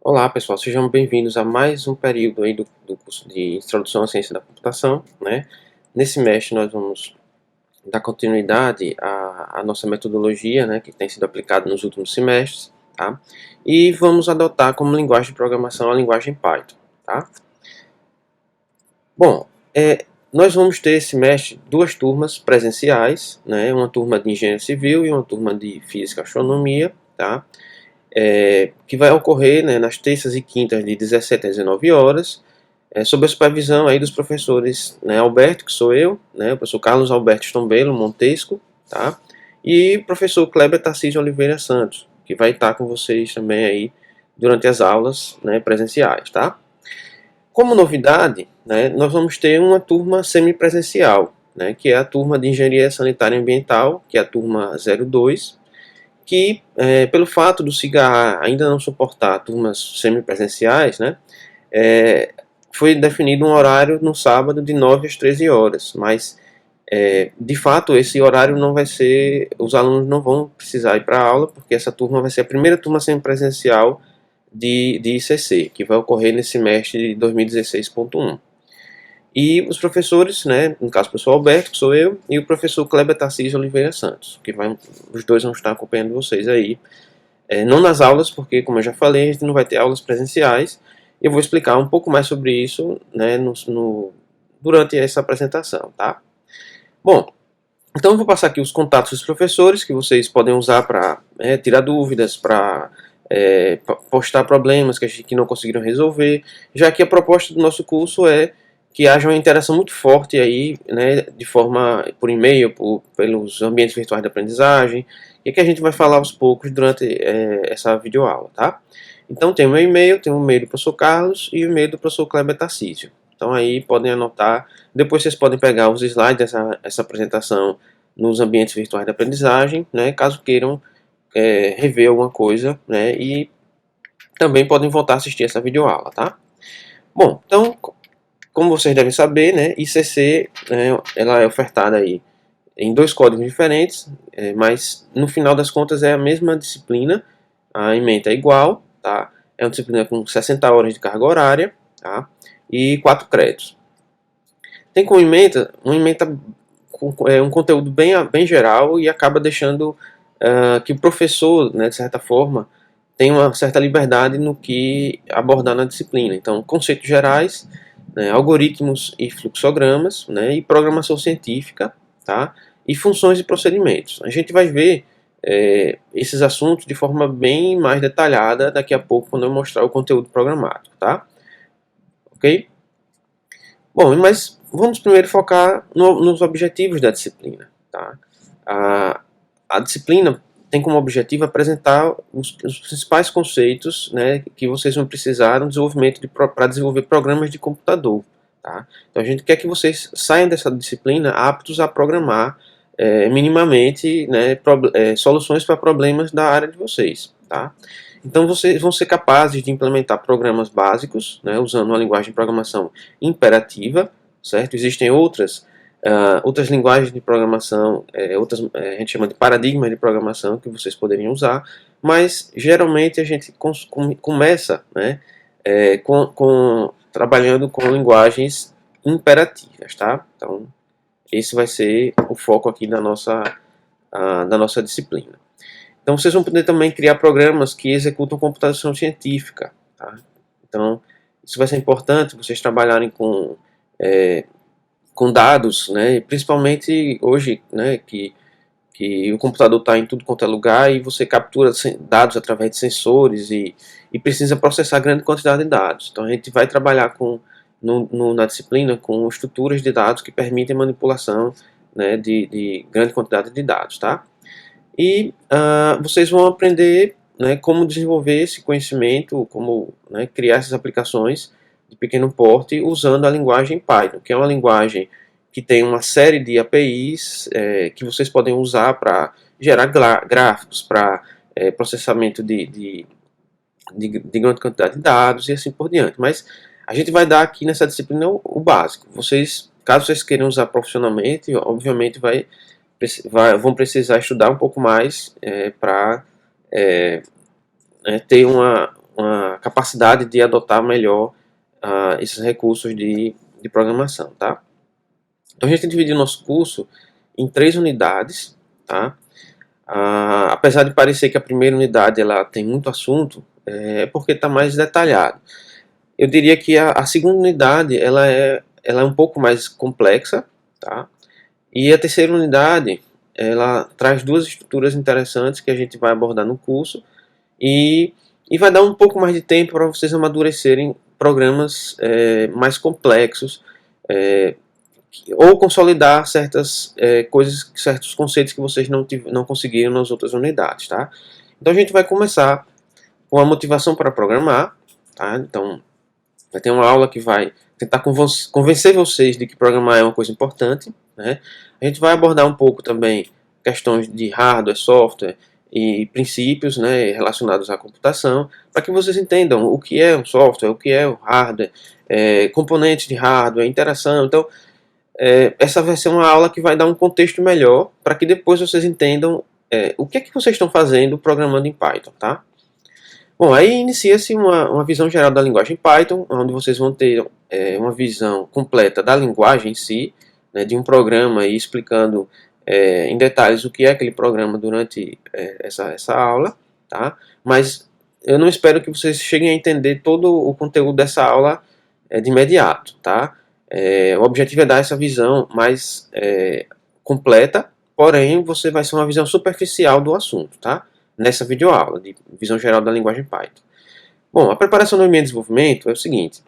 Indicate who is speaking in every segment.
Speaker 1: Olá pessoal, sejam bem-vindos a mais um período aí do curso de Introdução à Ciência da Computação, né? Nesse semestre nós vamos dar continuidade à nossa metodologia, né, que tem sido aplicada nos últimos semestres, tá? E vamos adotar como linguagem de programação a linguagem Python, tá? Bom, nós vamos ter esse semestre duas turmas presenciais, né? Uma turma de Engenharia Civil e uma turma de Física e Astronomia, tá? Que vai ocorrer, né, nas terças e quintas de 17 às 19 horas, sob a supervisão aí dos professores, né, Alberto, que sou eu, né, o professor Carlos Alberto Stombelo Montesco, tá? E o professor Kleber Tarcísio Oliveira Santos, que vai estar com vocês também aí durante as aulas, né, presenciais, tá? Como novidade, né, nós vamos ter uma turma semipresencial, né, que é a turma de Engenharia Sanitária e Ambiental, que é a turma 02, que, pelo fato do CIGA ainda não suportar turmas semipresenciais, né, foi definido um horário no sábado de 9 às 13 horas, mas, de fato, esse horário não vai ser, os alunos não vão precisar ir para a aula, porque essa turma vai ser a primeira turma semipresencial de ICC, que vai ocorrer nesse semestre de 2016.1. E os professores, né, no caso o professor Alberto, que sou eu, e o professor Kleber Tarcísio Oliveira Santos, os dois vão estar acompanhando vocês aí, não nas aulas, porque como eu já falei, a gente não vai ter aulas presenciais. Eu vou explicar um pouco mais sobre isso, né, durante essa apresentação, tá? Bom, então eu vou passar aqui os contatos dos professores que vocês podem usar para tirar dúvidas, para postar problemas que não conseguiram resolver, já que a proposta do nosso curso é que haja uma interação muito forte aí, né, de forma por e-mail, pelos ambientes virtuais de aprendizagem, e que a gente vai falar aos poucos durante essa videoaula, tá? Então tem o meu e-mail, tem o e-mail do professor Carlos e o e-mail do professor Kleber Tarcísio. Então aí podem anotar, depois vocês podem pegar os slides dessa apresentação nos ambientes virtuais de aprendizagem, né, caso queiram rever alguma coisa, né, e também podem voltar a assistir essa videoaula, tá? Bom, então, como vocês devem saber, né, ICC, ela é ofertada aí em dois códigos diferentes, mas no final das contas é a mesma disciplina, a ementa é igual, tá? É uma disciplina com 60 horas de carga horária, tá? E 4 créditos. Tem como ementa, uma ementa com um conteúdo bem geral e acaba deixando que o professor, né, de certa forma, tem uma certa liberdade no que abordar na disciplina. Então, conceitos gerais, né, algoritmos e fluxogramas, né, e programação científica, tá, e funções e procedimentos. A gente vai ver esses assuntos de forma bem mais detalhada daqui a pouco, quando eu mostrar o conteúdo programático, tá? Ok? Bom, mas vamos primeiro focar nos objetivos da disciplina, tá? A disciplina tem como objetivo apresentar os principais conceitos, né, que vocês vão precisar no desenvolvimento para desenvolver programas de computador, tá? Então a gente quer que vocês saiam dessa disciplina aptos a programar minimamente, né, soluções para problemas da área de vocês, tá? Então vocês vão ser capazes de implementar programas básicos, né, usando uma linguagem de programação imperativa, certo? Existem outras linguagens de programação, a gente chama de paradigmas de programação que vocês poderiam usar, mas geralmente a gente começa, né, trabalhando com linguagens imperativas, tá? Então esse vai ser o foco aqui da nossa disciplina. Então vocês vão poder também criar programas que executam computação científica, tá? Então isso vai ser importante, vocês trabalharem com dados, né? Principalmente hoje, né, que o computador está em tudo quanto é lugar e você captura dados através de sensores e precisa processar grande quantidade de dados. Então a gente vai trabalhar na disciplina com estruturas de dados que permitem manipulação, né, de grande quantidade de dados, tá? E vocês vão aprender, né, como desenvolver esse conhecimento, como, né, criar essas aplicações de pequeno porte usando a linguagem Python, que é uma linguagem que tem uma série de APIs que vocês podem usar para gerar gráficos, para processamento de grande quantidade de dados e assim por diante. Mas a gente vai dar aqui nessa disciplina o básico. Caso vocês queiram usar profissionalmente, obviamente vão precisar estudar um pouco mais para ter uma a capacidade de adotar melhor esses recursos de programação, tá? Então a gente dividiu nosso curso em 3 unidades, tá? Apesar de parecer que a primeira unidade ela tem muito assunto, é porque está mais detalhado. Eu diria que a segunda unidade ela é um pouco mais complexa, tá? E a terceira unidade ela traz 2 estruturas interessantes que a gente vai abordar no curso e vai dar um pouco mais de tempo para vocês amadurecerem programas mais complexos, ou consolidar certas coisas, certos conceitos que vocês não conseguiram nas outras unidades, tá? Então a gente vai começar com a motivação para programar, tá? Então vai ter uma aula que vai tentar convencer vocês de que programar é uma coisa importante, né? A gente vai abordar um pouco também questões de hardware, software e princípios, né, relacionados à computação, para que vocês entendam o que é um software, o que é o hardware, componentes de hardware, interação. Então essa vai ser uma aula que vai dar um contexto melhor para que depois vocês entendam o que é que vocês estão fazendo programando em Python, tá? Bom, aí inicia-se uma visão geral da linguagem Python, onde vocês vão ter uma visão completa da linguagem em si, né, de um programa e explicando em detalhes o que é aquele programa durante essa aula, tá? Mas eu não espero que vocês cheguem a entender todo o conteúdo dessa aula de imediato, tá? O objetivo é dar essa visão mais completa, porém você vai ser uma visão superficial do assunto, tá? Nessa videoaula de visão geral da linguagem Python. Bom, a preparação do ambiente de desenvolvimento é o seguinte: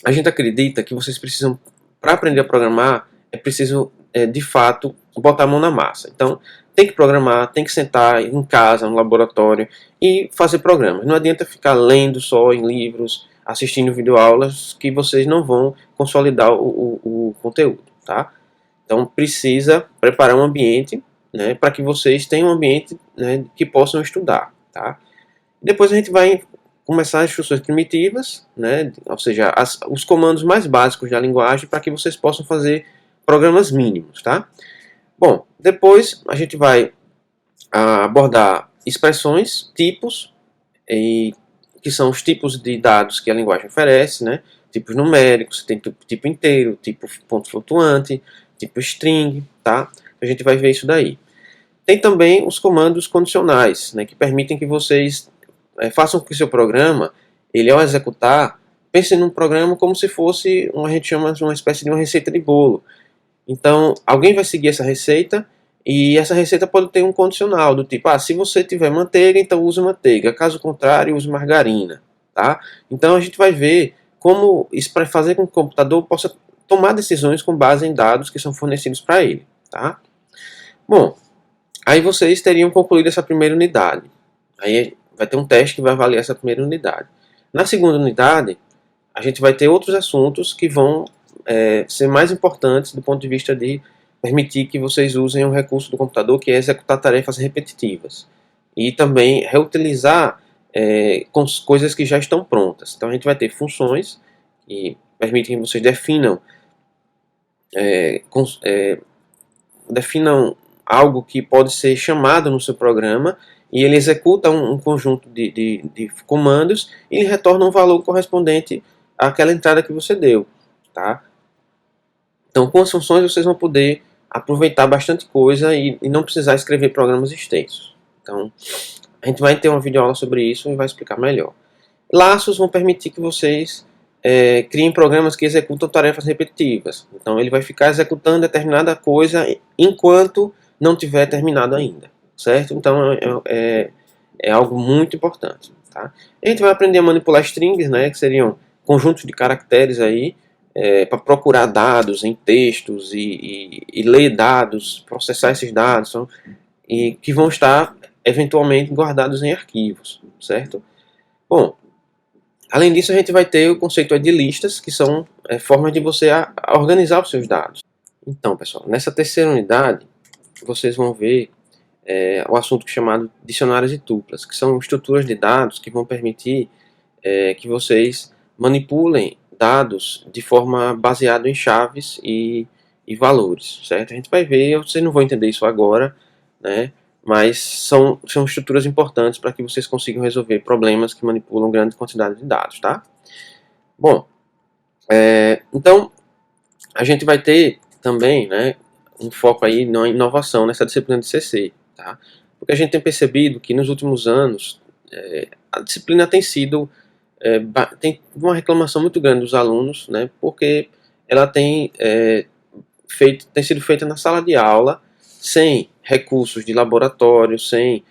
Speaker 1: a gente acredita que vocês precisam, para aprender a programar, é preciso de fato botar a mão na massa. Então, tem que programar, tem que sentar em casa, no laboratório e fazer programas. Não adianta ficar lendo só em livros, assistindo videoaulas, que vocês não vão consolidar o conteúdo, tá? Então, precisa preparar um ambiente, né, para que vocês tenham um ambiente, né, que possam estudar, tá? Depois a gente vai começar as instruções primitivas, né, ou seja, os comandos mais básicos da linguagem para que vocês possam fazer programas mínimos, tá? Bom, depois a gente vai abordar expressões, tipos, que são os tipos de dados que a linguagem oferece, né? Tipos numéricos, tem tipo inteiro, tipo ponto flutuante, tipo string, tá? A gente vai ver isso daí. Tem também os comandos condicionais, né, que permitem que vocês façam com que o seu programa, ele ao executar, pense num programa como se fosse, a gente chama de uma espécie de uma receita de bolo. Então, alguém vai seguir essa receita, e essa receita pode ter um condicional, do tipo, se você tiver manteiga, então use manteiga, caso contrário, use margarina, tá? Então a gente vai ver como isso para fazer com que o computador possa tomar decisões com base em dados que são fornecidos para ele, tá? Bom, aí vocês teriam concluído essa primeira unidade. Aí vai ter um teste que vai avaliar essa primeira unidade. Na segunda unidade, a gente vai ter outros assuntos que vão ser mais importantes do ponto de vista de permitir que vocês usem um recurso do computador, que é executar tarefas repetitivas. E também reutilizar com coisas que já estão prontas. Então a gente vai ter funções que permitem que vocês definam algo que pode ser chamado no seu programa, e ele executa um conjunto de comandos e ele retorna um valor correspondente àquela entrada que você deu, tá? Então, com as funções vocês vão poder aproveitar bastante coisa e não precisar escrever programas extensos. Então, a gente vai ter uma videoaula sobre isso e vai explicar melhor. Laços vão permitir que vocês criem programas que executam tarefas repetitivas. Então, ele vai ficar executando determinada coisa enquanto não tiver terminado ainda, certo? Então, é algo muito importante, tá? A gente vai aprender a manipular strings, né, que seriam conjuntos de caracteres aí, para procurar dados em textos e ler dados, processar esses dados, e que vão estar eventualmente guardados em arquivos, certo? Bom, além disso a gente vai ter o conceito de listas, que são formas de você organizar os seus dados. Então, pessoal, nessa terceira unidade vocês vão ver o assunto chamado dicionários de tuplas, que são estruturas de dados que vão permitir que vocês manipulem dados de forma baseada em chaves e valores, certo? A gente vai ver, vocês não vão entender isso agora, né? mas são estruturas importantes para que vocês consigam resolver problemas que manipulam grande quantidade de dados, tá? Bom, então a gente vai ter também, né, um foco aí na inovação nessa disciplina de CC, tá? Porque a gente tem percebido que nos últimos anos a disciplina tem sido tem uma reclamação muito grande dos alunos, né, porque ela tem sido feita na sala de aula sem recursos de laboratório, sem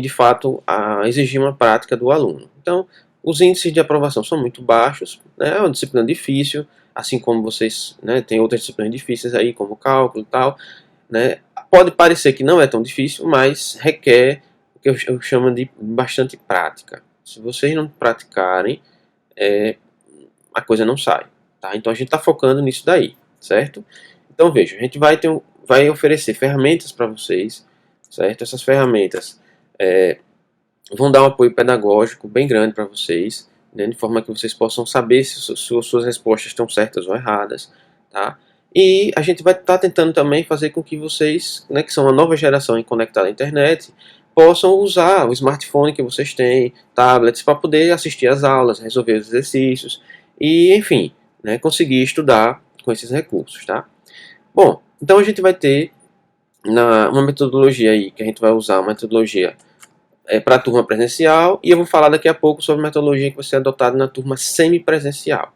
Speaker 1: de fato exigir uma prática do aluno. Então, os índices de aprovação são muito baixos, né, é uma disciplina difícil, assim como vocês, né, tem outras disciplinas difíceis aí, como cálculo e tal, né. Pode parecer que não é tão difícil, mas requer o que eu chamo de bastante prática. Se vocês não praticarem, a coisa não sai, tá? Então a gente está focando nisso daí, certo? Então veja, a gente vai oferecer ferramentas para vocês, certo? Essas ferramentas vão dar um apoio pedagógico bem grande para vocês, né, de forma que vocês possam saber se suas respostas estão certas ou erradas, tá? E a gente vai estar tentando também fazer com que vocês, né, que são uma nova geração conectada à internet, possam usar o smartphone que vocês têm, tablets, para poder assistir às aulas, resolver os exercícios e, enfim, né, conseguir estudar com esses recursos, tá? Bom, então a gente vai ter uma metodologia aí, que a gente vai usar, uma metodologia para a turma presencial, e eu vou falar daqui a pouco sobre a metodologia que vai ser adotada na turma semipresencial.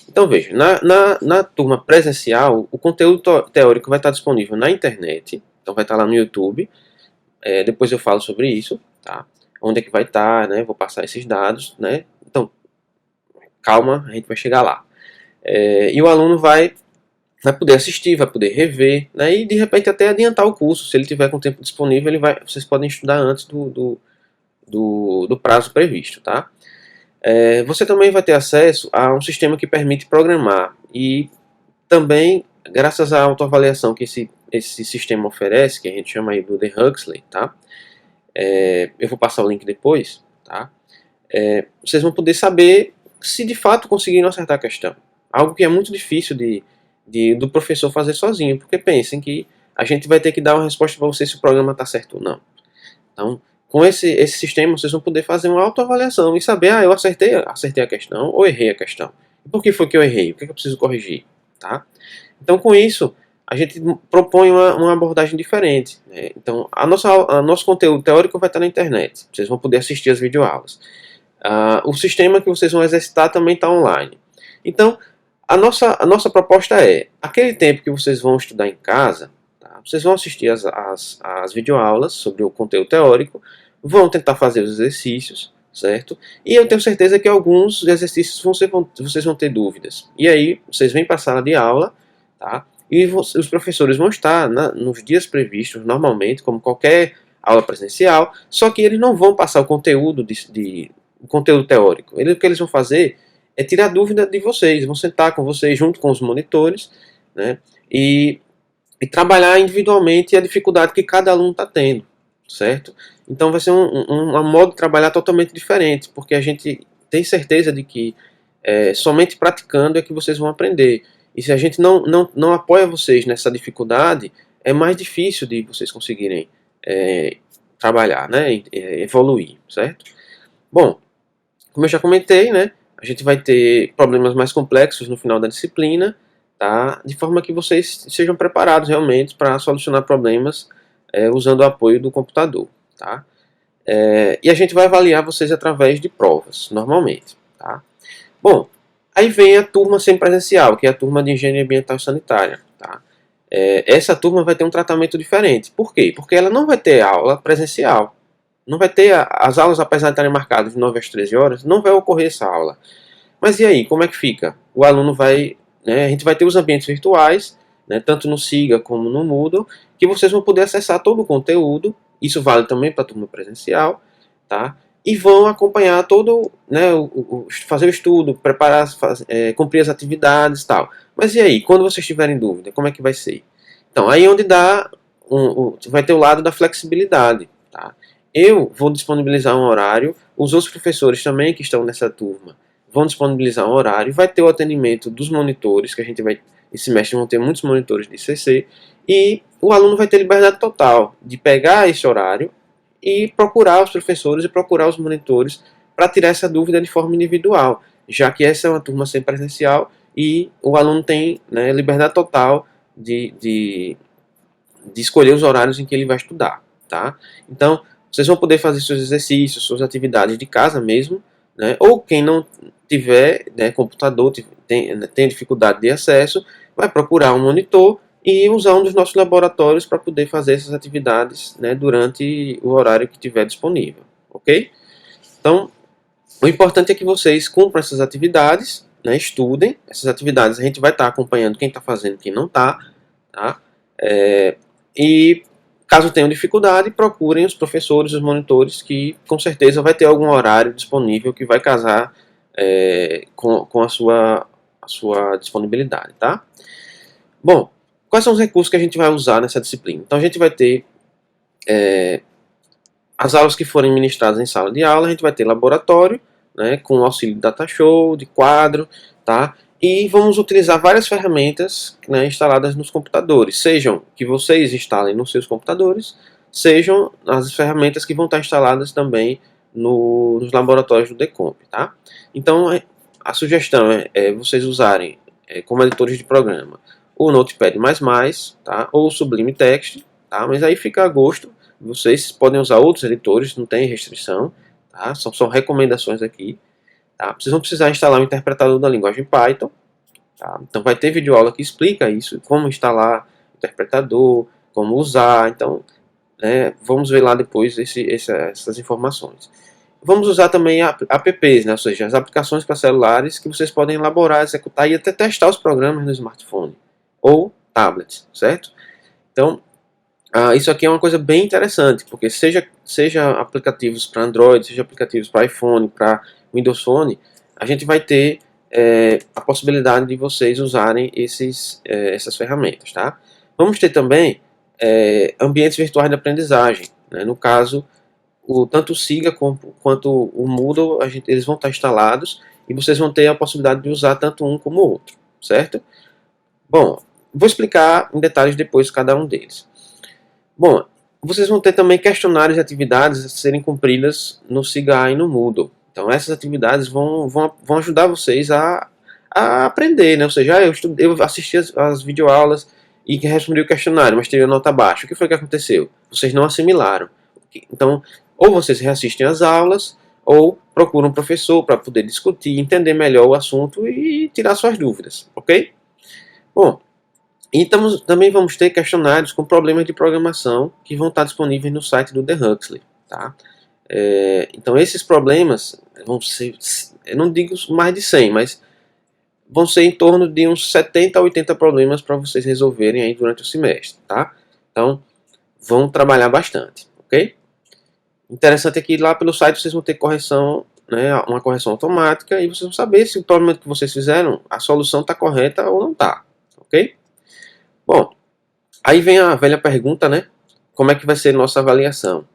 Speaker 1: Então veja, na turma presencial, o conteúdo teórico vai estar disponível na internet, então vai estar lá no YouTube, depois eu falo sobre isso, tá? Onde é que vai estar, né? Vou passar esses dados, né? Então, calma, a gente vai chegar lá. E o aluno vai poder assistir, vai poder rever, né? E de repente até adiantar o curso, se ele tiver com tempo disponível, vocês podem estudar antes do prazo previsto, tá? Você também vai ter acesso a um sistema que permite programar, e também, graças à autoavaliação que esse sistema oferece, que a gente chama aí do The Huxley, tá? Eu vou passar o link depois, tá? Vocês vão poder saber se de fato conseguiram acertar a questão. Algo que é muito difícil do professor fazer sozinho, porque pensem que a gente vai ter que dar uma resposta para vocês se o programa está certo ou não. Então, com esse sistema, vocês vão poder fazer uma autoavaliação e saber, eu acertei a questão ou errei a questão. E por que foi que eu errei? O que eu preciso corrigir? Tá? Então, com isso, a gente propõe uma abordagem diferente, né? Então, nosso conteúdo teórico vai estar na internet. Vocês vão poder assistir as videoaulas. O sistema que vocês vão exercitar também está online. Então, a nossa proposta é, aquele tempo que vocês vão estudar em casa, tá? Vocês vão assistir as videoaulas sobre o conteúdo teórico, vão tentar fazer os exercícios, certo? E eu tenho certeza que alguns exercícios vocês vão ter dúvidas. E aí, vocês vêm para a sala de aula, tá? E os professores vão estar nos dias previstos, normalmente, como qualquer aula presencial, só que eles não vão passar o conteúdo o conteúdo teórico. O que eles vão fazer é tirar dúvida de vocês, vão sentar com vocês junto com os monitores, né, e trabalhar individualmente a dificuldade que cada aluno está tendo, certo? Então vai ser um modo de trabalhar totalmente diferente, porque a gente tem certeza de que somente praticando é que vocês vão aprender. E se a gente não apoia vocês nessa dificuldade, é mais difícil de vocês conseguirem trabalhar, né, evoluir, certo? Bom, como eu já comentei, né, a gente vai ter problemas mais complexos no final da disciplina, tá? De forma que vocês sejam preparados realmente para solucionar problemas usando o apoio do computador, tá? E a gente vai avaliar vocês através de provas, normalmente, tá? Bom, aí vem a turma semipresencial, que é a turma de Engenharia Ambiental e Sanitária, tá? Essa turma vai ter um tratamento diferente. Por quê? Porque ela não vai ter aula presencial. Não vai ter as aulas, apesar de estarem marcadas de 9 às 13 horas, não vai ocorrer essa aula. Mas e aí, como é que fica? O aluno vai, né, a gente vai ter os ambientes virtuais, né, tanto no Siga como no Moodle, que vocês vão poder acessar todo o conteúdo. Isso vale também para a turma presencial, tá? E vão acompanhar todo, né, fazer o estudo, preparar, cumprir as atividades e tal. Mas e aí, quando vocês tiverem dúvida, como é que vai ser? Então, aí é onde vai ter o lado da flexibilidade, tá? Eu vou disponibilizar um horário, os outros professores também que estão nessa turma vão disponibilizar um horário, vai ter o atendimento dos monitores, que a gente vai esse semestre vão ter muitos monitores de ICC, e o aluno vai ter liberdade total de pegar esse horário e procurar os professores e procurar os monitores para tirar essa dúvida de forma individual, já que essa é uma turma sem presencial e o aluno tem, né, liberdade total de escolher os horários em que ele vai estudar, tá? Então, vocês vão poder fazer seus exercícios, suas atividades de casa mesmo, né? Ou quem não tiver, né, computador, tem dificuldade de acesso, vai procurar um monitor e usar um dos nossos laboratórios para poder fazer essas atividades, né, durante o horário que tiver disponível, ok? Então, o importante é que vocês cumpram essas atividades, né, estudem. Essas atividades a gente vai estar acompanhando quem está fazendo e quem não está, tá? E caso tenham dificuldade, procurem os professores, os monitores, que com certeza vai ter algum horário disponível que vai casar com a sua disponibilidade, tá? Bom, quais são os recursos que a gente vai usar nessa disciplina? Então a gente vai ter as aulas que forem ministradas em sala de aula, a gente vai ter laboratório, né, com o auxílio de data show, de quadro, tá? E vamos utilizar várias ferramentas, né, instaladas nos computadores, sejam que vocês instalem nos seus computadores, sejam as ferramentas que vão estar instaladas também nos laboratórios do Decomp, tá? Então a sugestão é vocês usarem como editores de programa o Notepad++, tá? Ou o Sublime Text, tá? Mas aí fica a gosto. Vocês podem usar outros editores, não tem restrição, tá? São recomendações aqui, tá? Vocês vão precisar instalar um interpretador da linguagem Python, tá? Então vai ter videoaula que explica isso, como instalar o interpretador, como usar. Então, né, vamos ver lá depois essas informações. Vamos usar também apps, né? Ou seja, as aplicações para celulares que vocês podem elaborar, executar e até testar os programas no smartphone ou tablet, certo? Então, isso aqui é uma coisa bem interessante, porque seja aplicativos para Android, seja aplicativos para iPhone, para Windows Phone, a gente vai ter a possibilidade de vocês usarem essas ferramentas, tá? Vamos ter também ambientes virtuais de aprendizagem, né? No caso, tanto o Siga quanto o Moodle, eles vão estar instalados e vocês vão ter a possibilidade de usar tanto um como o outro, certo? Bom, vou explicar em detalhes depois cada um deles. Bom, vocês vão ter também questionários e atividades a serem cumpridas no SIGA e no Moodle. Então essas atividades vão ajudar vocês a aprender, né? Ou seja, eu assisti as videoaulas e respondi o questionário, mas tirei nota baixa. O que foi que aconteceu? Vocês não assimilaram. Então, ou vocês reassistem as aulas, ou procuram um professor para poder discutir, entender melhor o assunto e tirar suas dúvidas, ok? Bom, e também vamos ter questionários com problemas de programação que vão estar disponíveis no site do The Huxley, tá? Então esses problemas vão ser, eu não digo mais de 100, mas vão ser em torno de uns 70 a 80 problemas para vocês resolverem aí durante o semestre, tá? Então vão trabalhar bastante, ok? Interessante é que lá pelo site vocês vão ter correção, né, uma correção automática, e vocês vão saber se o problema que vocês fizeram, a solução está correta ou não está, ok? Bom, aí vem a velha pergunta, né? Como é que vai ser nossa avaliação?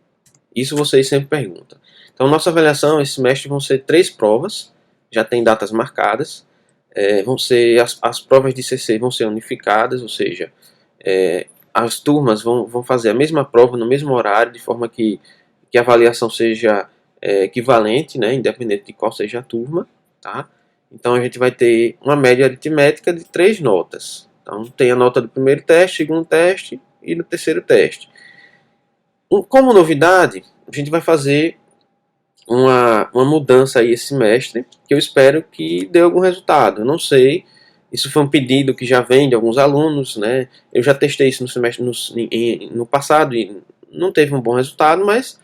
Speaker 1: Isso vocês sempre perguntam. Então, nossa avaliação esse semestre vão ser 3 provas, já tem datas marcadas. Vão ser as provas de CC vão ser unificadas, ou seja, as turmas vão fazer a mesma prova no mesmo horário, de forma que a avaliação seja equivalente, né? Independente de qual seja a turma, tá? Então, a gente vai ter uma média aritmética de 3 notas. Então, tem a nota do primeiro teste, segundo teste e do terceiro teste. Como novidade, a gente vai fazer uma mudança aí esse semestre, que eu espero que dê algum resultado. Eu não sei, isso foi um pedido que já vem de alguns alunos, né? Eu já testei isso no semestre no passado e não teve um bom resultado, mas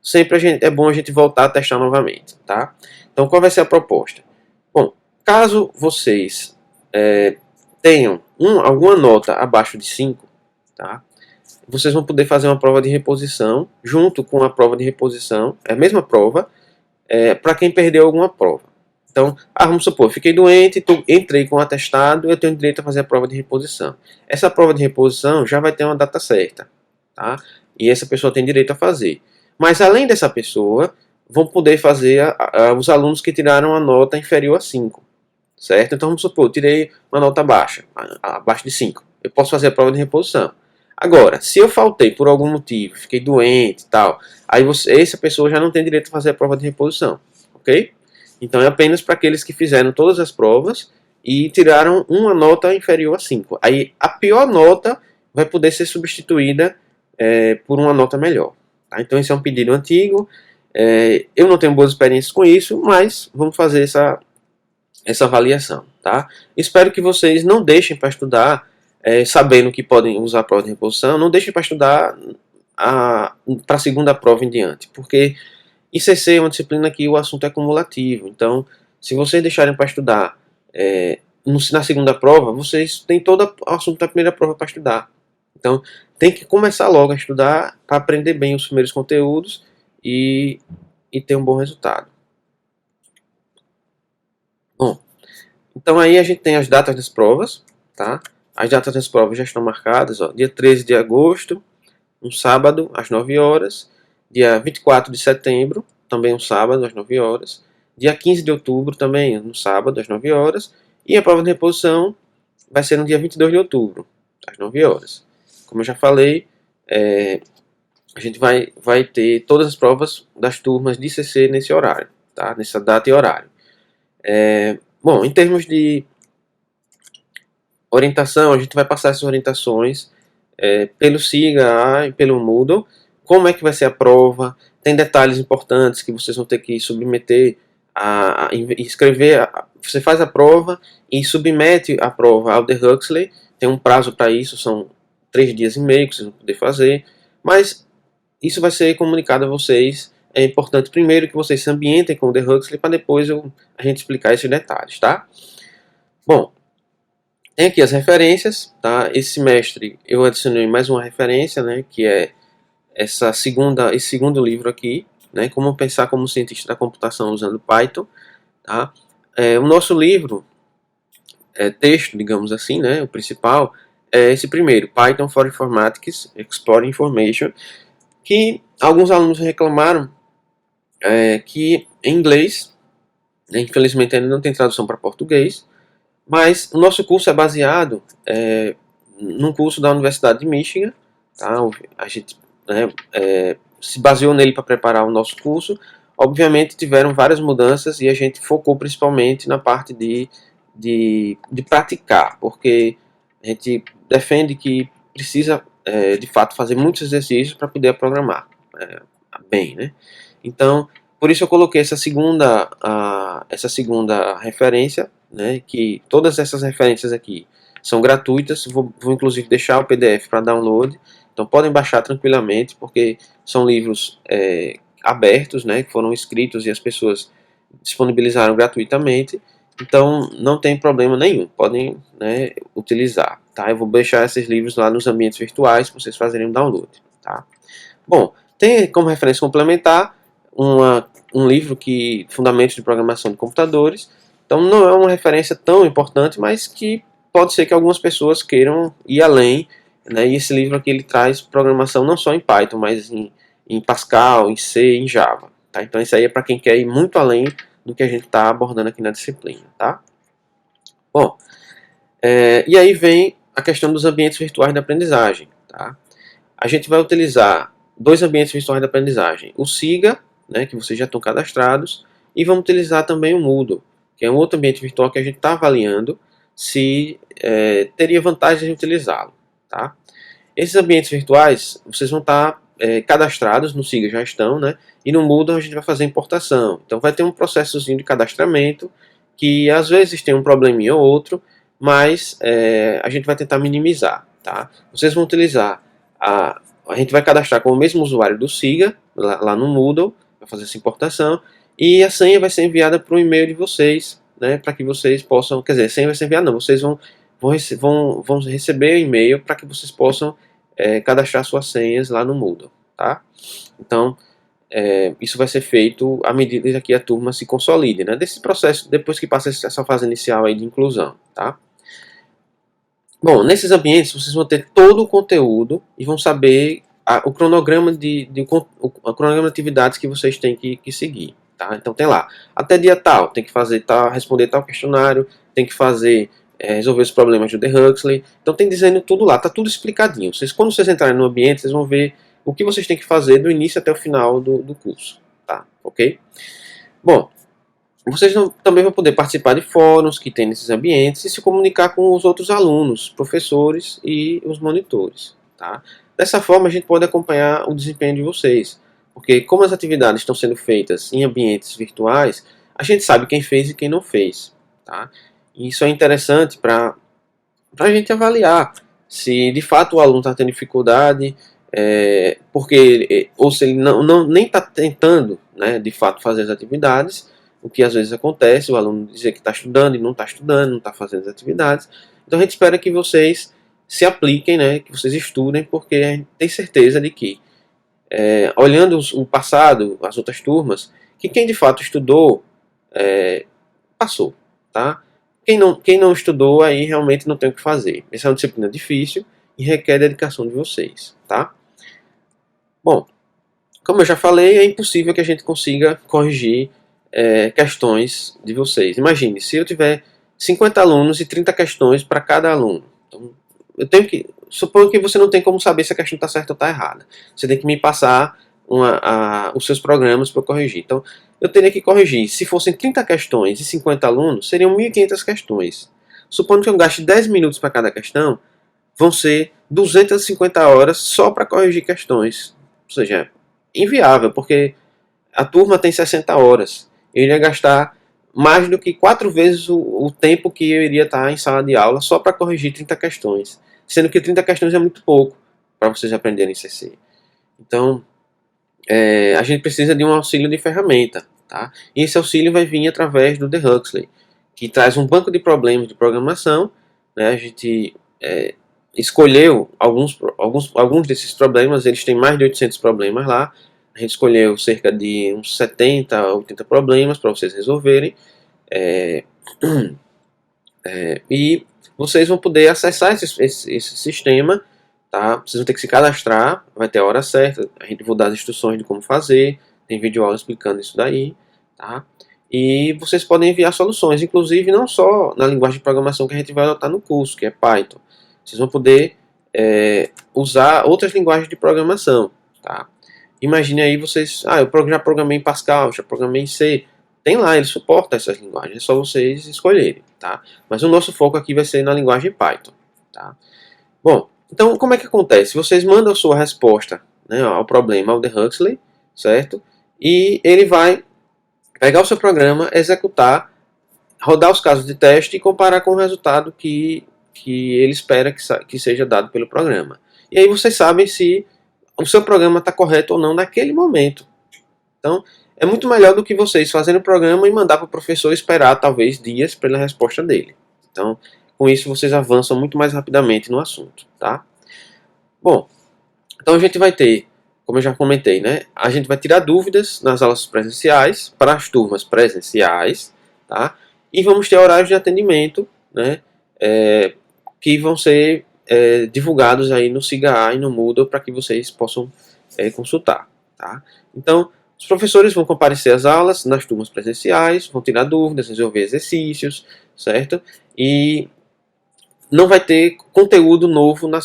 Speaker 1: sempre é bom a gente voltar a testar novamente, tá? Então, qual vai ser a proposta? Bom, caso vocês tenham alguma nota abaixo de 5, tá? Vocês vão poder fazer uma prova de reposição, junto com a prova de reposição, é a mesma prova, para quem perdeu alguma prova. Então, vamos supor, fiquei doente, entrei com o atestado, eu tenho direito a fazer a prova de reposição. Essa prova de reposição já vai ter uma data certa, tá? E essa pessoa tem direito a fazer. Mas além dessa pessoa, vão poder fazer os alunos que tiraram a nota inferior a 5. certo? Então vamos supor, eu tirei uma nota baixa, abaixo de 5. Eu posso fazer a prova de reposição. Agora, se eu faltei por algum motivo, fiquei doente e tal, aí essa pessoa já não tem direito a fazer a prova de reposição, ok? Então é apenas para aqueles que fizeram todas as provas e tiraram uma nota inferior a 5. Aí a pior nota vai poder ser substituída por uma nota melhor. Tá? Então esse é um pedido antigo. Eu não tenho boas experiências com isso, mas vamos fazer essa avaliação. Tá? Espero que vocês não deixem para estudar sabendo que podem usar a prova de reposição, não deixem para estudar para a segunda prova em diante, porque ICC é uma disciplina que o assunto é cumulativo. Então, se vocês deixarem para estudar na segunda prova, vocês têm todo o assunto da primeira prova para estudar. Então, tem que começar logo a estudar para aprender bem os primeiros conteúdos e ter um bom resultado. Bom, então aí a gente tem as datas das provas, tá? As datas das provas já estão marcadas, ó, dia 13 de agosto, um sábado, às 9 horas, dia 24 de setembro, também um sábado, às 9 horas, dia 15 de outubro, também um sábado, às 9 horas, e a prova de reposição vai ser no dia 22 de outubro, às 9 horas. Como eu já falei, a gente vai ter todas as provas das turmas de ICC nesse horário, tá? Nessa data e horário. Bom, em termos de orientação, a gente vai passar essas orientações pelo SIGA e pelo Moodle. Como é que vai ser a prova? Tem detalhes importantes que vocês vão ter que submeter a escrever. Você faz a prova e submete a prova ao The Huxley. Tem um prazo para isso, são 3 dias e meio que vocês vão poder fazer. Mas isso vai ser comunicado a vocês. É importante primeiro que vocês se ambientem com o The Huxley para depois a gente explicar esses detalhes, tá? Bom, tem aqui as referências, tá? Esse semestre eu adicionei mais uma referência, né? Que é esse segundo livro aqui, né? Como pensar como cientista da computação usando Python, tá? O nosso livro, texto, digamos assim, né? O principal é esse primeiro, Python for Informatics, Explore Information, que alguns alunos reclamaram que em inglês, né, infelizmente ainda não tem tradução para português, mas o nosso curso é baseado num curso da Universidade de Michigan, tá? A gente se baseou nele para preparar o nosso curso. Obviamente tiveram várias mudanças e a gente focou principalmente na parte de praticar, porque a gente defende que precisa de fato fazer muitos exercícios para poder programar bem, né? Então, por isso eu coloquei essa segunda referência, né? Que todas essas referências aqui são gratuitas. Vou inclusive deixar o PDF para download. Então podem baixar tranquilamente, porque são livros abertos, né? Que foram escritos e as pessoas disponibilizaram gratuitamente. Então não tem problema nenhum, podem, né, utilizar, tá? Eu vou deixar esses livros lá nos ambientes virtuais para vocês fazerem o download, tá? Bom, tem como referência complementar um livro que Fundamentos de Programação de Computadores. Então não é uma referência tão importante, mas que pode ser que algumas pessoas queiram ir além, né? E esse livro aqui ele traz programação não só em Python, mas em Pascal, em C, em Java, tá? Então isso aí é para quem quer ir muito além do que a gente está abordando aqui na disciplina, tá? Bom, e aí vem a questão dos ambientes virtuais de aprendizagem, tá? A gente vai utilizar 2 ambientes virtuais de aprendizagem, o SIGA, né, que vocês já estão cadastrados, e vamos utilizar também o Moodle, que é um outro ambiente virtual que a gente está avaliando se teria vantagem de utilizá-lo, tá? Esses ambientes virtuais, vocês vão estar cadastrados, no SIGA já estão, né? E no Moodle a gente vai fazer importação. Então vai ter um processozinho de cadastramento, que às vezes tem um probleminha ou outro, mas a gente vai tentar minimizar, tá? Vocês vão utilizar, a gente vai cadastrar com o mesmo usuário do SIGA, lá no Moodle, vai fazer essa importação, e a senha vai ser enviada para o e-mail de vocês, né? Para que vocês possam, quer dizer, a senha vai ser enviada não, vocês vão receber o e-mail para que vocês possam cadastrar suas senhas lá no Moodle, tá? Então, isso vai ser feito à medida que a turma se consolide, né? Desse processo, depois que passa essa fase inicial aí de inclusão, tá? Bom, nesses ambientes vocês vão ter todo o conteúdo e vão saber o cronograma o cronograma de atividades que vocês têm que seguir, tá? Então tem lá, até dia tal, tem que fazer tal, responder tal questionário, tem que fazer, resolver os problemas do The Huxley. Então tem dizendo tudo lá, tá tudo explicadinho. Quando vocês entrarem no ambiente, vocês vão ver o que vocês têm que fazer do início até o final do curso, tá? Ok? Bom, vocês também vão poder participar de fóruns que tem nesses ambientes e se comunicar com os outros alunos, professores e os monitores, tá? Dessa forma a gente pode acompanhar o desempenho de vocês, porque como as atividades estão sendo feitas em ambientes virtuais, a gente sabe quem fez e quem não fez, tá? E isso é interessante para a gente avaliar se de fato o aluno está tendo dificuldade, ou se ele nem está tentando, né, de fato fazer as atividades, o que às vezes acontece, o aluno dizer que está estudando e não está estudando, não está fazendo as atividades. Então a gente espera que vocês se apliquem, né, que vocês estudem, porque a gente tem certeza de que, olhando o passado, as outras turmas, que quem de fato estudou, passou, tá? Quem não estudou, aí realmente não tem o que fazer. Essa é uma disciplina difícil e requer dedicação de vocês, tá? Bom, como eu já falei, é impossível que a gente consiga corrigir questões de vocês. Imagine, se eu tiver 50 alunos e 30 questões para cada aluno. Então, suponho que você não tem como saber se a questão está certa ou está errada. Você tem que me passar os seus programas para eu corrigir. Então, eu teria que corrigir. Se fossem 30 questões e 50 alunos, seriam 1.500 questões. Supondo que eu gaste 10 minutos para cada questão, vão ser 250 horas só para corrigir questões. Ou seja, é inviável, porque a turma tem 60 horas. Eu iria gastar mais do que 4 vezes o tempo que eu iria estar em sala de aula só para corrigir 30 questões. Sendo que 30 questões é muito pouco para vocês aprenderem CC. Então, a gente precisa de um auxílio de ferramenta. Tá? E esse auxílio vai vir através do The Huxley, que traz um banco de problemas de programação. Né? A gente escolheu alguns desses problemas, eles têm mais de 800 problemas lá. A gente escolheu cerca de uns 70 a 80 problemas para vocês resolverem. E vocês vão poder acessar esse sistema. Tá? Vocês vão ter que se cadastrar, vai ter a hora certa. A gente vai dar as instruções de como fazer. Tem vídeo aula explicando isso daí. Tá? E vocês podem enviar soluções, inclusive não só na linguagem de programação que a gente vai adotar no curso, que é Python. Vocês vão poder usar outras linguagens de programação. Tá? Imagine aí vocês, eu já programei em Pascal, já programei em C. Tem lá, ele suporta essas linguagens, é só vocês escolherem. Tá? Mas o nosso foco aqui vai ser na linguagem Python. Tá? Bom, então como é que acontece? Vocês mandam a sua resposta, né, ao problema, ao The Huxley, certo? E ele vai pegar o seu programa, executar, rodar os casos de teste e comparar com o resultado que ele espera que seja dado pelo programa. E aí vocês sabem se o seu programa está correto ou não naquele momento. Então, é muito melhor do que vocês fazerem o programa e mandar para o professor esperar talvez dias pela resposta dele. Então, com isso vocês avançam muito mais rapidamente no assunto, tá? Bom, então a gente vai ter, como eu já comentei, né? A gente vai tirar dúvidas nas aulas presenciais, para as turmas presenciais, tá? E vamos ter horários de atendimento, né? Que vão ser divulgados aí no SIGA e no Moodle para que vocês possam consultar, tá? Então, os professores vão comparecer às aulas nas turmas presenciais, vão tirar dúvidas, resolver exercícios, certo? E não vai ter conteúdo novo na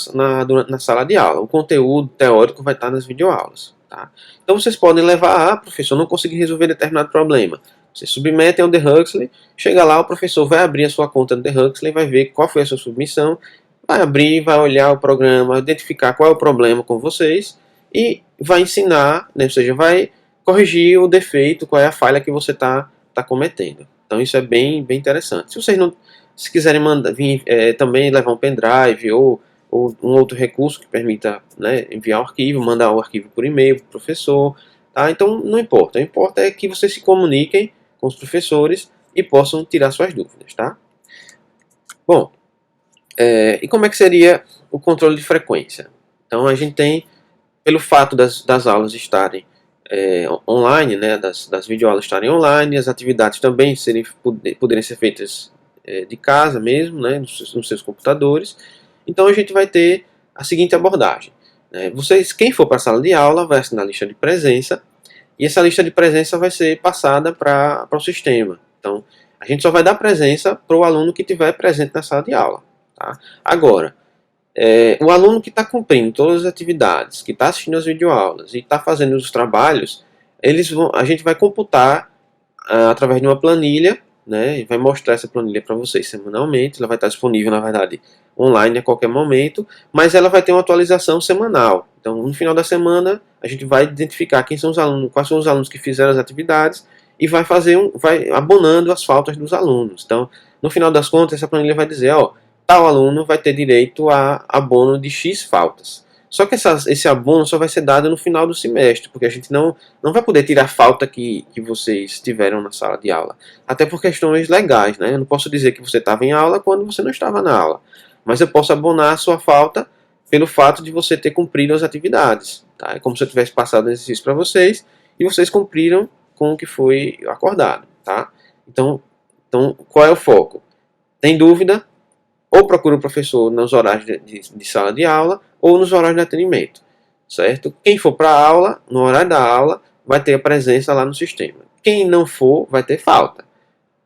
Speaker 1: sala de aula. O conteúdo teórico vai estar nas videoaulas. Tá? Então vocês podem levar, professor, não consegui resolver determinado problema. Vocês submetem ao The Huxley, chega lá, o professor vai abrir a sua conta no The Huxley, vai ver qual foi a sua submissão, vai abrir, vai olhar o programa, identificar qual é o problema com vocês e vai ensinar, né, ou seja, vai corrigir o defeito, qual é a falha que você está cometendo. Então isso é bem interessante. Se vocês não Se quiserem também levar um pendrive ou um outro recurso que permita, né, enviar o arquivo, mandar o arquivo por e-mail para o professor. Tá? Então não importa. O que importa é que vocês se comuniquem com os professores e possam tirar suas dúvidas. Tá? Bom, e como é que seria o controle de frequência? Então a gente tem, pelo fato das aulas estarem online, né, das videoaulas estarem online, as atividades também poderem ser feitas de casa mesmo, né, nos seus computadores. Então a gente vai ter a seguinte abordagem. Quem for para a sala de aula vai assinar a lista de presença e essa lista de presença vai ser passada para o sistema. Então A gente só vai dar presença para o aluno que estiver presente na sala de aula. Tá? Agora, o aluno que está cumprindo todas as atividades, que está assistindo as videoaulas e está fazendo os trabalhos, a gente vai computar através de uma planilha, né, e vai mostrar essa planilha para vocês semanalmente. Ela vai estar disponível, na verdade, online a qualquer momento, mas ela vai ter uma atualização semanal. Então, no final da semana, a gente vai identificar quem são os alunos, quais são os alunos que fizeram as atividades e vai abonando as faltas dos alunos. Então, no final das contas, essa planilha vai dizer, ó, tal aluno vai ter direito a abono de X faltas. Só que esse abono só vai ser dado no final do semestre, porque a gente não vai poder tirar a falta que vocês tiveram na sala de aula. Até por questões legais, né? Eu não posso dizer que você estava em aula quando você não estava na aula. Mas eu posso abonar a sua falta pelo fato de você ter cumprido as atividades. Tá? É como se eu tivesse passado o exercício para vocês e vocês cumpriram com o que foi acordado. Tá? Então, qual é o foco? Tem dúvida? Ou procura o professor nos horários de sala de aula ou nos horários de atendimento, certo? Quem for para a aula, no horário da aula, vai ter a presença lá no sistema. Quem não for, vai ter falta.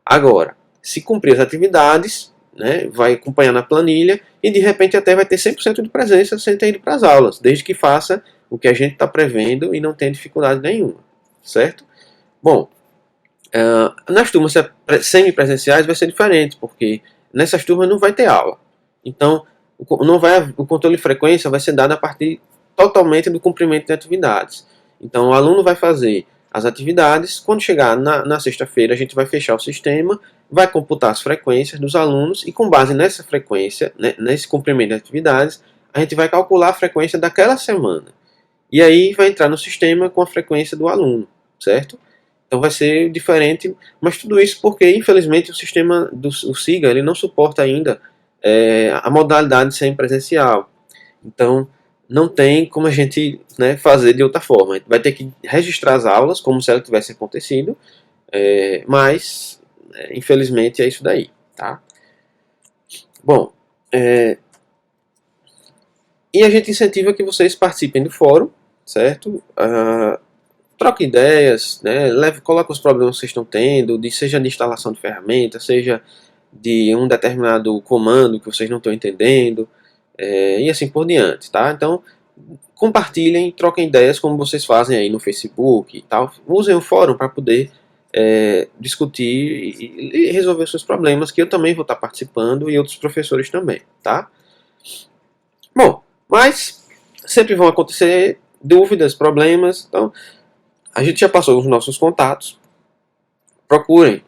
Speaker 1: Agora, se cumprir as atividades, né, vai acompanhar na planilha e de repente até vai ter 100% de presença sem ter ido para as aulas, desde que faça o que a gente está prevendo e não tenha dificuldade nenhuma, certo? Bom, nas turmas semipresenciais vai ser diferente, porque nessas turmas não vai ter aula. Então, o controle de frequência vai ser dado a partir totalmente do cumprimento de atividades. Então, o aluno vai fazer as atividades, quando chegar na sexta-feira, a gente vai fechar o sistema, vai computar as frequências dos alunos e, com base nessa frequência, né, nesse cumprimento de atividades, a gente vai calcular a frequência daquela semana. E aí vai entrar no sistema com a frequência do aluno, certo? Então vai ser diferente, mas tudo isso porque, infelizmente, o sistema do SIGA ele não suporta ainda a modalidade semipresencial. Então, não tem como a gente, né, fazer de outra forma. A gente vai ter que registrar as aulas como se ela tivesse acontecido, mas, infelizmente, é isso daí. Tá? Bom, e a gente incentiva que vocês participem do fórum, certo? Troca ideias, né? Coloca os problemas que vocês estão tendo, seja de instalação de ferramentas, seja de um determinado comando que vocês não estão entendendo, e assim por diante, tá? Então, compartilhem, troquem ideias como vocês fazem aí no Facebook e tal. Usem o fórum para poder discutir e resolver os seus problemas, que eu também vou estar participando e outros professores também, tá? Bom, mas sempre vão acontecer dúvidas, problemas, então a gente já passou os nossos contatos. Procurem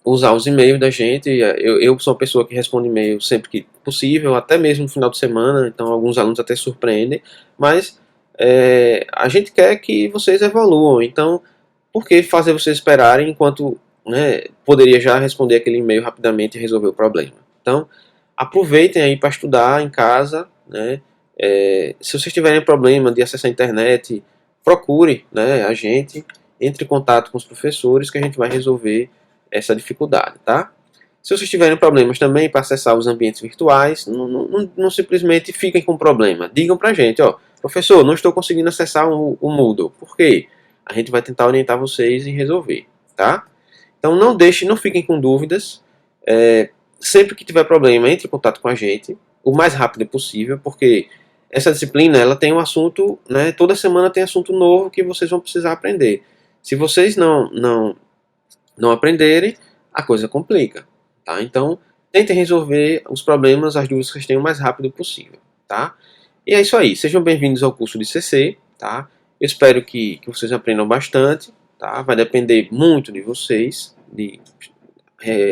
Speaker 1: usar os e-mails da gente. Eu sou uma pessoa que responde e-mail sempre que possível, até mesmo no final de semana, então alguns alunos até surpreendem, mas a gente quer que vocês evoluam, então por que fazer vocês esperarem enquanto, né, poderia já responder aquele e-mail rapidamente e resolver o problema? Então aproveitem aí para estudar em casa, né? Se vocês tiverem problema de acessar a internet, procure, né, a gente, entre em contato com os professores que a gente vai resolver essa dificuldade, tá? Se vocês tiverem problemas também para acessar os ambientes virtuais, não simplesmente fiquem com problema. Digam pra gente, ó, professor, não estou conseguindo acessar o Moodle. Por quê? A gente vai tentar orientar vocês em resolver, tá? Então não fiquem com dúvidas. Sempre que tiver problema, entre em contato com a gente, o mais rápido possível, porque essa disciplina ela tem um assunto, né, toda semana tem assunto novo que vocês vão precisar aprender. Se vocês não aprenderem, a coisa complica, tá? Então, tentem resolver os problemas, as dúvidas que vocês têm o mais rápido possível, tá? E é isso aí, sejam bem-vindos ao curso de CC, tá? Eu espero que vocês aprendam bastante, tá? Vai depender muito de vocês, de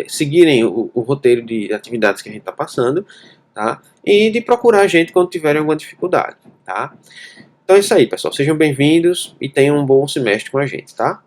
Speaker 1: seguirem o roteiro de atividades que a gente está passando, tá? E de procurar a gente quando tiverem alguma dificuldade, tá? Então é isso aí, pessoal. Sejam bem-vindos e tenham um bom semestre com a gente, tá?